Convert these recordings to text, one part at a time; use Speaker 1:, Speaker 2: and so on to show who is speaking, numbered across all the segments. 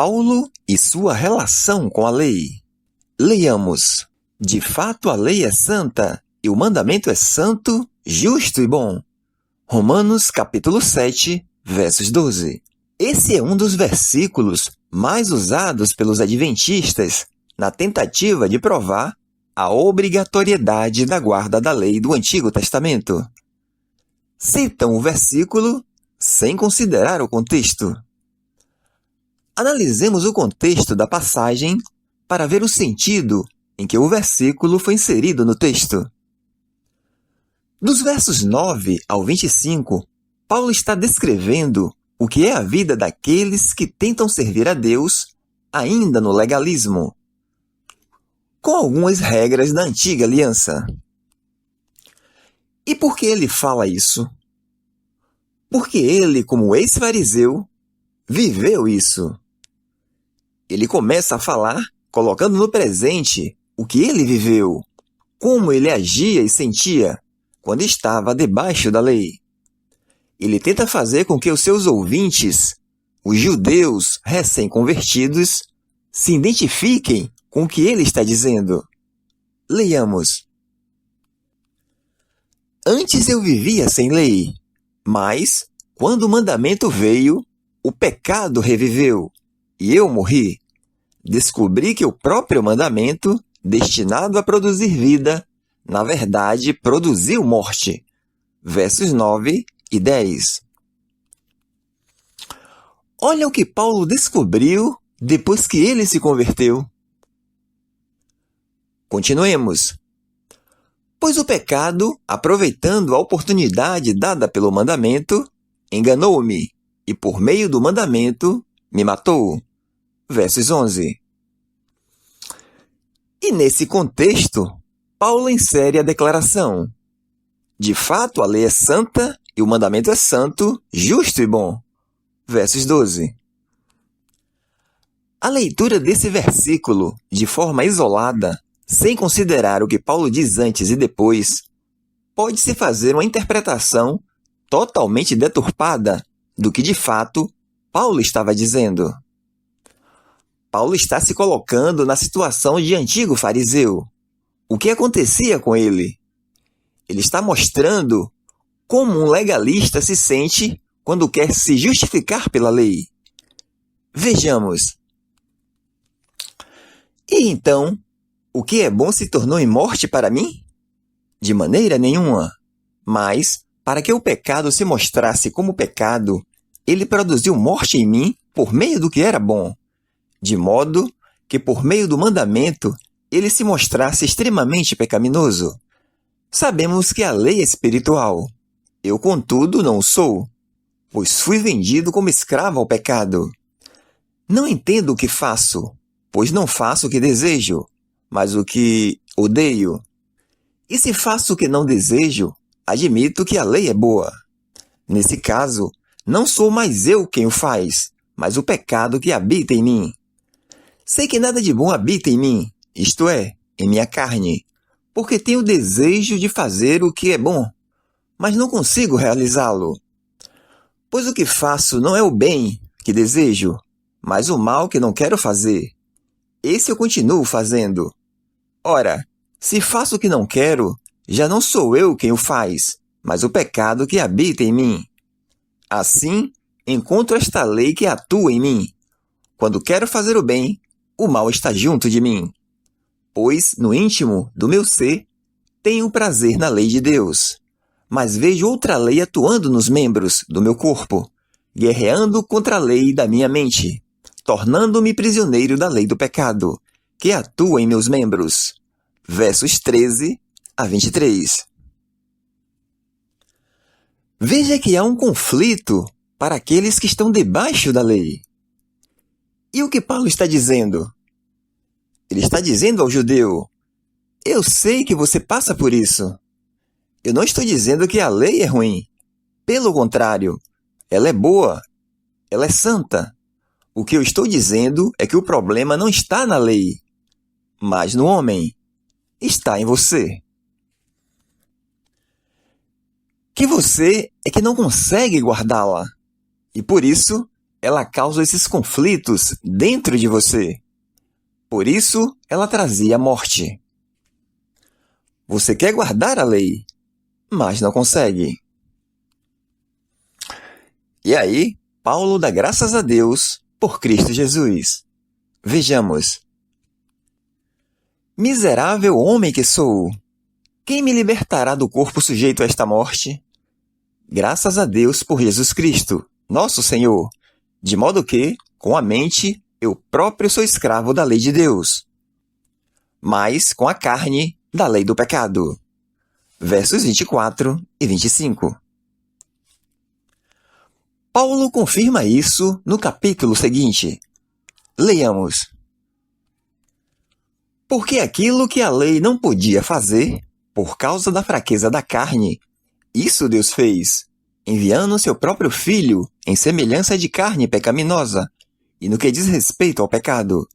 Speaker 1: Paulo e sua relação com a lei. Leiamos. De fato, a lei é santa, e o mandamento é santo, justo e bom. Romanos capítulo 7, versos 12. Esse é um dos versículos mais usados pelos adventistas na tentativa de provar a obrigatoriedade da guarda da lei do Antigo Testamento. Citam o versículo sem considerar o contexto. Analisemos o contexto da passagem para ver o sentido em que o versículo foi inserido no texto. Dos versos 9 ao 25, Paulo está descrevendo o que é a vida daqueles que tentam servir a Deus ainda no legalismo, com algumas regras da antiga aliança. E por que ele fala isso? Porque ele, como ex-fariseu, viveu isso. Ele começa a falar colocando no presente o que ele viveu, como ele agia e sentia quando estava debaixo da lei. Ele tenta fazer com que os seus ouvintes, os judeus recém-convertidos, se identifiquem com o que ele está dizendo. Leiamos. Antes eu vivia sem lei, mas, quando o mandamento veio, o pecado reviveu, e eu morri. Descobri que o próprio mandamento, destinado a produzir vida, na verdade, produziu morte. Versos 9 e 10. Olha o que Paulo descobriu depois que ele se converteu. Continuemos. Pois o pecado, aproveitando a oportunidade dada pelo mandamento, enganou-me, e por meio do mandamento, me matou. Versos 11. E nesse contexto, Paulo insere a declaração: de fato, a lei é santa e o mandamento é santo, justo e bom. Versos 12. A leitura desse versículo, de forma isolada, sem considerar o que Paulo diz antes e depois, pode-se fazer uma interpretação totalmente deturpada do que, de fato, Paulo estava dizendo. Paulo está se colocando na situação de antigo fariseu. O que acontecia com ele? Ele está mostrando como um legalista se sente quando quer se justificar pela lei. Vejamos. E então, o que é bom se tornou em morte para mim? De maneira nenhuma. Mas, para que o pecado se mostrasse como pecado, ele produziu morte em mim por meio do que era bom, de modo que por meio do mandamento ele se mostrasse extremamente pecaminoso. Sabemos que a lei é espiritual. Eu, contudo, não o sou, pois fui vendido como escravo ao pecado. Não entendo o que faço, pois não faço o que desejo, mas o que odeio. E se faço o que não desejo, admito que a lei é boa. Nesse caso, não sou mais eu quem o faz, mas o pecado que habita em mim. Sei que nada de bom habita em mim, isto é, em minha carne, porque tenho o desejo de fazer o que é bom, mas não consigo realizá-lo. Pois o que faço não é o bem que desejo, mas o mal que não quero fazer. Esse eu continuo fazendo. Ora, se faço o que não quero, já não sou eu quem o faz, mas o pecado que habita em mim. Assim, encontro esta lei que atua em mim. Quando quero fazer o bem, o mal está junto de mim. Pois, no íntimo do meu ser, tenho prazer na lei de Deus. Mas vejo outra lei atuando nos membros do meu corpo, guerreando contra a lei da minha mente, tornando-me prisioneiro da lei do pecado, que atua em meus membros. Versos 13 a 23. Veja que há um conflito para aqueles que estão debaixo da lei. E o que Paulo está dizendo? Ele está dizendo ao judeu: eu sei que você passa por isso. Eu não estou dizendo que a lei é ruim. Pelo contrário, ela é boa. Ela é santa. O que eu estou dizendo é que o problema não está na lei, mas no homem. Está em você. Que você é que não consegue guardá-la. E por isso, ela causa esses conflitos dentro de você. Por isso, ela trazia a morte. Você quer guardar a lei, mas não consegue. E aí, Paulo dá graças a Deus por Cristo Jesus. Vejamos. Miserável homem que sou, quem me libertará do corpo sujeito a esta morte? Graças a Deus por Jesus Cristo, nosso Senhor, de modo que, com a mente, eu próprio sou escravo da lei de Deus, mas com a carne, da lei do pecado. Versos 24 e 25. Paulo confirma isso no capítulo seguinte. Leiamos. Porque aquilo que a lei não podia fazer, por causa da fraqueza da carne, isso Deus fez, enviando seu próprio Filho em semelhança de carne pecaminosa, e no que diz respeito ao pecado.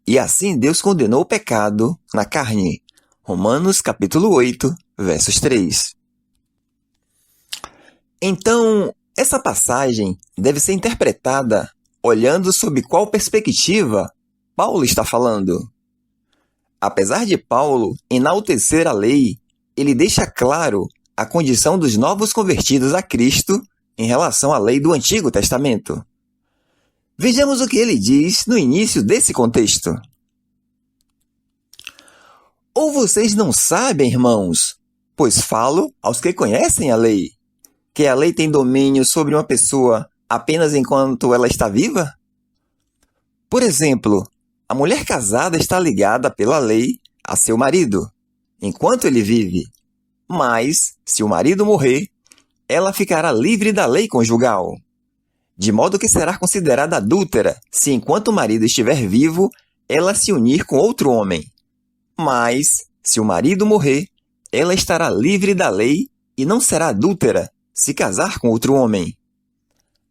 Speaker 1: E assim Deus condenou o pecado na carne. Romanos capítulo 8, versos 3. Então, essa passagem deve ser interpretada olhando sob qual perspectiva Paulo está falando. Apesar de Paulo enaltecer a lei, ele deixa claro a condição dos novos convertidos a Cristo em relação à lei do Antigo Testamento. Vejamos o que ele diz no início desse contexto. Ou vocês não sabem, irmãos, pois falo aos que conhecem a lei, que a lei tem domínio sobre uma pessoa apenas enquanto ela está viva? Por exemplo, a mulher casada está ligada pela lei a seu marido, enquanto ele vive. Mas, se o marido morrer, ela ficará livre da lei conjugal. De modo que será considerada adúltera se, enquanto o marido estiver vivo, ela se unir com outro homem. Mas, se o marido morrer, ela estará livre da lei e não será adúltera se casar com outro homem.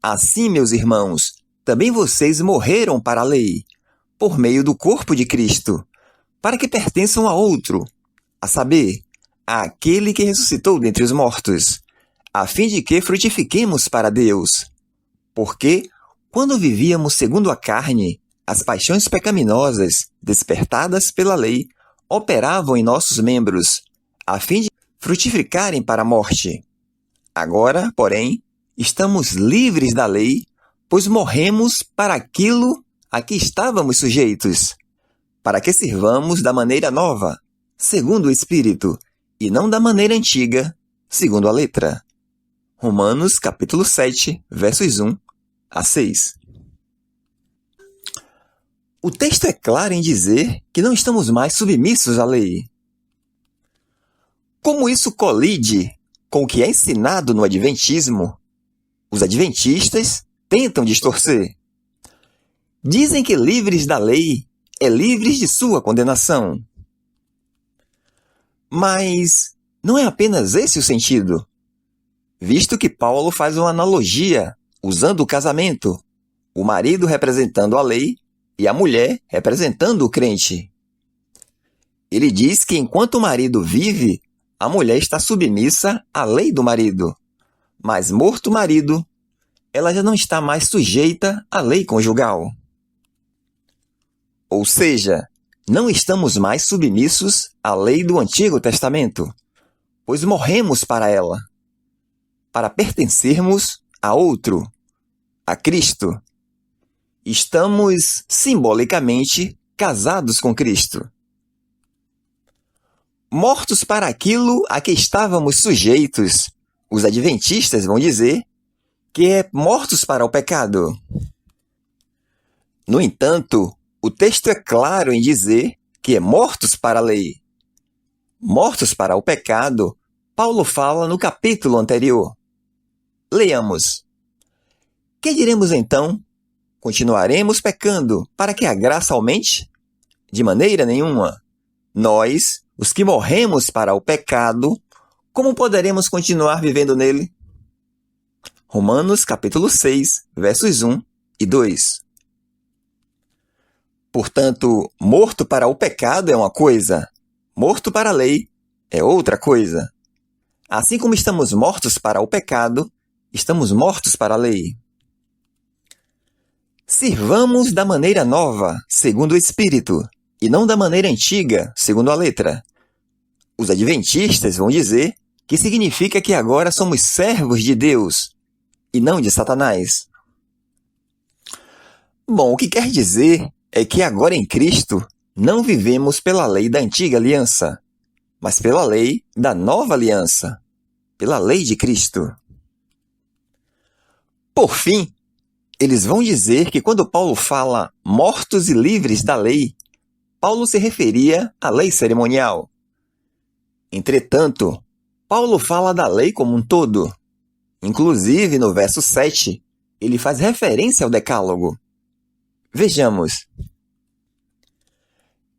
Speaker 1: Assim, meus irmãos, também vocês morreram para a lei, por meio do corpo de Cristo, para que pertençam a outro, a saber, àquele que ressuscitou dentre os mortos, a fim de que frutifiquemos para Deus. Porque, quando vivíamos segundo a carne, as paixões pecaminosas, despertadas pela lei, operavam em nossos membros, a fim de frutificarem para a morte. Agora, porém, estamos livres da lei, pois morremos para aquilo a que estávamos sujeitos, para que sirvamos da maneira nova, segundo o Espírito, e não da maneira antiga, segundo a letra. Romanos capítulo 7, versos 1 a 6. O texto é claro em dizer que não estamos mais submissos à lei. Como isso colide com o que é ensinado no Adventismo, os adventistas tentam distorcer. Dizem que livres da lei é livres de sua condenação. Mas não é apenas esse o sentido, visto que Paulo faz uma analogia usando o casamento, o marido representando a lei e a mulher representando o crente. Ele diz que enquanto o marido vive, a mulher está submissa à lei do marido, mas morto o marido, ela já não está mais sujeita à lei conjugal. Ou seja, não estamos mais submissos à lei do Antigo Testamento, pois morremos para ela, para pertencermos a outro, a Cristo. Estamos, simbolicamente, casados com Cristo. Mortos para aquilo a que estávamos sujeitos, os adventistas vão dizer que é mortos para o pecado. No entanto, o texto é claro em dizer que é mortos para a lei. Mortos para o pecado, Paulo fala no capítulo anterior. Leiamos. Que diremos então? Continuaremos pecando para que a graça aumente? De maneira nenhuma. Nós, os que morremos para o pecado, como poderemos continuar vivendo nele? Romanos capítulo 6, versos 1 e 2. Portanto, morto para o pecado é uma coisa, morto para a lei é outra coisa. Assim como estamos mortos para o pecado, estamos mortos para a lei. Sirvamos da maneira nova, segundo o Espírito, e não da maneira antiga, segundo a letra. Os adventistas vão dizer que significa que agora somos servos de Deus e não de Satanás. Bom, o que quer dizer é que agora em Cristo não vivemos pela lei da antiga aliança, mas pela lei da nova aliança, pela lei de Cristo. Por fim, eles vão dizer que quando Paulo fala mortos e livres da lei, Paulo se referia à lei cerimonial. Entretanto, Paulo fala da lei como um todo. Inclusive, no verso 7, ele faz referência ao decálogo. Vejamos.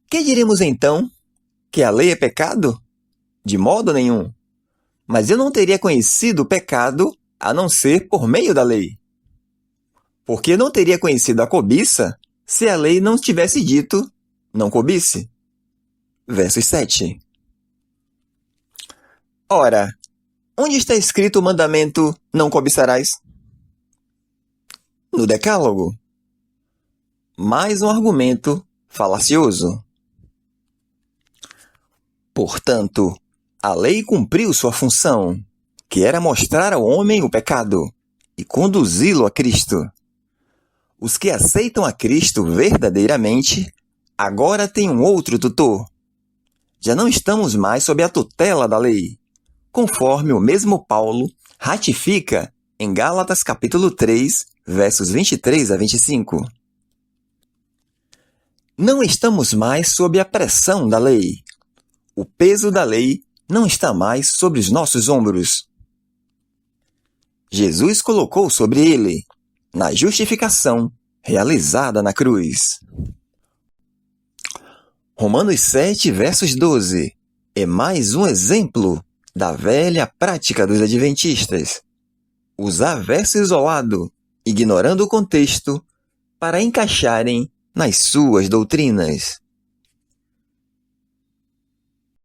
Speaker 1: Que diremos então? Que a lei é pecado? De modo nenhum. Mas eu não teria conhecido o pecado a não ser por meio da lei. Porque não teria conhecido a cobiça se a lei não tivesse dito, não cobice. Verso 7. Ora, onde está escrito o mandamento, não cobiçarás? No Decálogo. Mais um argumento falacioso. Portanto, a lei cumpriu sua função, que era mostrar ao homem o pecado e conduzi-lo a Cristo. Os que aceitam a Cristo verdadeiramente agora têm um outro tutor. Já não estamos mais sob a tutela da lei, conforme o mesmo Paulo ratifica em Gálatas capítulo 3, versos 23 a 25. Não estamos mais sob a pressão da lei. O peso da lei não está mais sobre os nossos ombros. Jesus colocou sobre ele, na justificação realizada na cruz. Romanos 7, versos 12, é mais um exemplo da velha prática dos adventistas. Usar verso isolado, ignorando o contexto, para encaixarem nas suas doutrinas.